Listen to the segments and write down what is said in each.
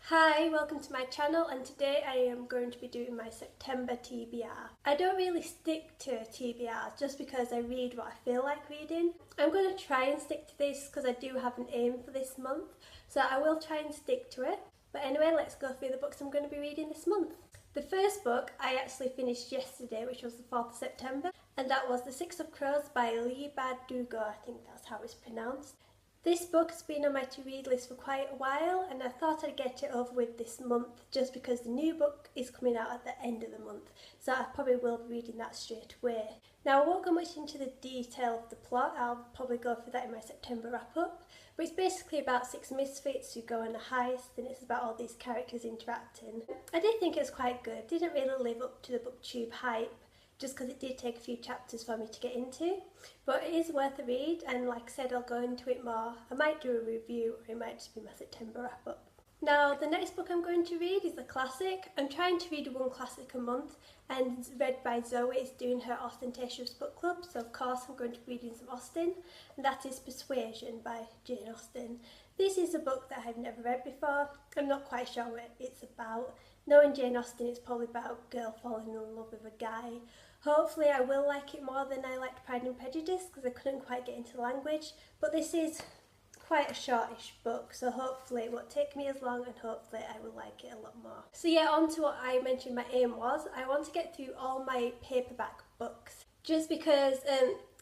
Hi, welcome to my channel, and today I am going to be doing my September TBR. I don't really stick to a TBR just because I read what I feel like reading. I'm going to try and stick to this because I do have an aim for this month, so I will try and stick to it. But anyway, let's go through the books I'm going to be reading this month. The first book I actually finished yesterday, which was the 4th of September, and that was The Six of Crows by Lee Bardugo, I think that's how it's pronounced. This book has been on my to-read list for quite a while, and I thought I'd get it over with this month just because the new book is coming out at the end of the month, so I probably will be reading that straight away. Now, I won't go much into the detail of the plot, I'll probably go through that in my September wrap-up, but it's basically about 6 misfits who go on a heist, and it's about all these characters interacting. I did think it was quite good, didn't really live up to the booktube hype, just because it did take a few chapters for me to get into, but it is worth a read, and like I said, I'll go into it more. I might do a review, or it might just be my September wrap up. Now, the next book I'm going to read is a classic. I'm trying to read one classic a month, and it's read by Zoe. It's doing her Ostentatious book club, so of course I'm going to be reading some Austen, and that is Persuasion by Jane Austen. This is a book that I've never read before. I'm not quite sure what it's about. Knowing Jane Austen, it's probably about a girl falling in love with a guy. Hopefully I will like it more than I liked Pride and Prejudice because I couldn't quite get into the language, but this is quite a shortish book, so hopefully it won't take me as long, and hopefully I will like it a lot more. So yeah, on to what I mentioned my aim was. I want to get through all my paperback books just because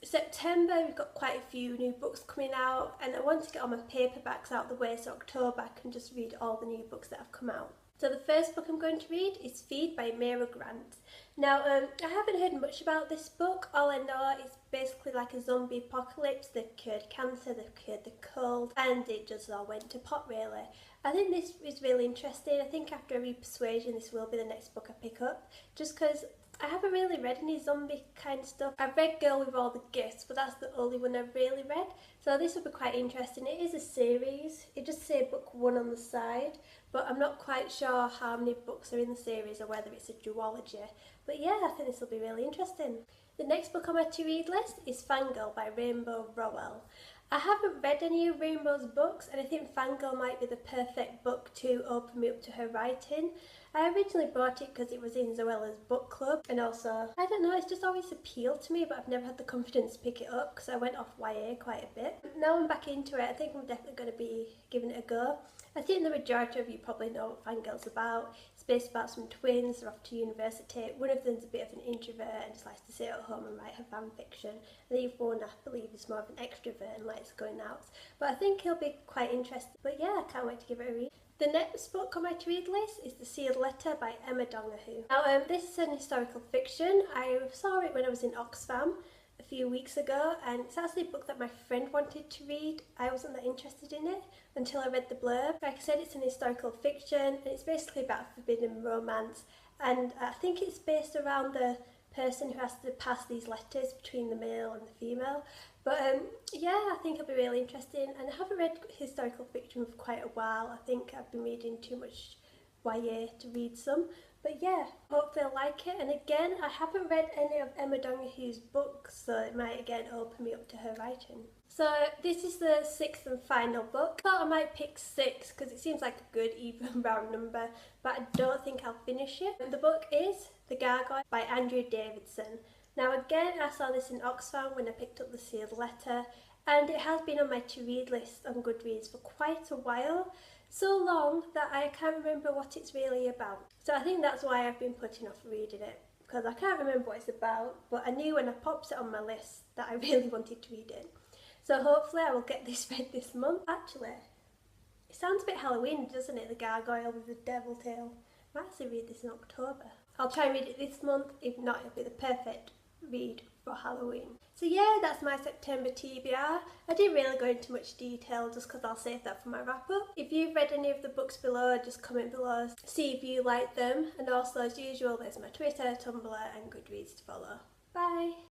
September we've got quite a few new books coming out, and I want to get all my paperbacks out of the way so October I can just read all the new books that have come out. So the first book I'm going to read is Feed by Mara Grant. Now, I haven't heard much about this book. All I know is basically like a zombie apocalypse. They've cured cancer, they've cured the cold, and it just all went to pot really. I think this is really interesting. I think after I read Persuasion, this will be the next book I pick up, just because I haven't really read any zombie kind of stuff. I've read Girl with All the Gifts, but that's the only one I've really read. So this will be quite interesting. It is a series. It just says book 1 on the side, but I'm not quite sure how many books are in the series or whether it's a duology. But yeah, I think this will be really interesting. The next book on my to-read list is Fangirl by Rainbow Rowell. I haven't read any of Rainbow's books, and I think Fangirl might be the perfect book to open me up to her writing. I originally bought it because it was in Zoella's book club, and also, I don't know, it's just always appealed to me, but I've never had the confidence to pick it up because I went off YA quite a bit. Now I'm back into it, I think I'm definitely going to be giving it a go. I think the majority of you probably know what Fangirl's about. It's based about some twins, they're off to university. One of them's a bit of an introvert and just likes to sit at home and write her fan fiction. And the other one, I believe, is more of an extrovert and likes going out. But I think it'll be quite interesting. But yeah, I can't wait to give it a read. The next book on my to-read list is The Sealed Letter by Emma Donoghue. Now, this is an historical fiction. I saw it when I was in Oxfam a few weeks ago, and it's actually a book that my friend wanted to read. I wasn't that interested in it until I read the blurb. Like I said, it's an historical fiction, and it's basically about forbidden romance, and I think it's based around the person who has to pass these letters between the male and the female. But yeah, I think it'll be really interesting, and I haven't read historical fiction for quite a while. I think I've been reading too much YA to read some. But yeah, hopefully I'll like it. And again, I haven't read any of Emma Donoghue's books, so it might again open me up to her writing. So this is the 6th and final book. I thought I might pick 6 because it seems like a good even round number, but I don't think I'll finish it. And the book is The Gargoyle by Andrew Davidson. Now again, I saw this in Oxfam when I picked up The Sealed Letter, and it has been on my to-read list on Goodreads for quite a while. So long that I can't remember what it's really about. So I think that's why I've been putting off reading it, because I can't remember what it's about, but I knew when I popped it on my list that I really wanted to read it. So hopefully I will get this read this month. Actually, it sounds a bit Halloween, doesn't it? The gargoyle with the devil tail. I might actually read this in October. I'll try and read it this month. If not, it'll be the perfect read for Halloween. So yeah, that's my September TBR. I didn't really go into much detail just because I'll save that for my wrap up. If you've read any of the books below, just comment below, see if you like them, and also as usual there's my Twitter, Tumblr and Goodreads to follow. Bye!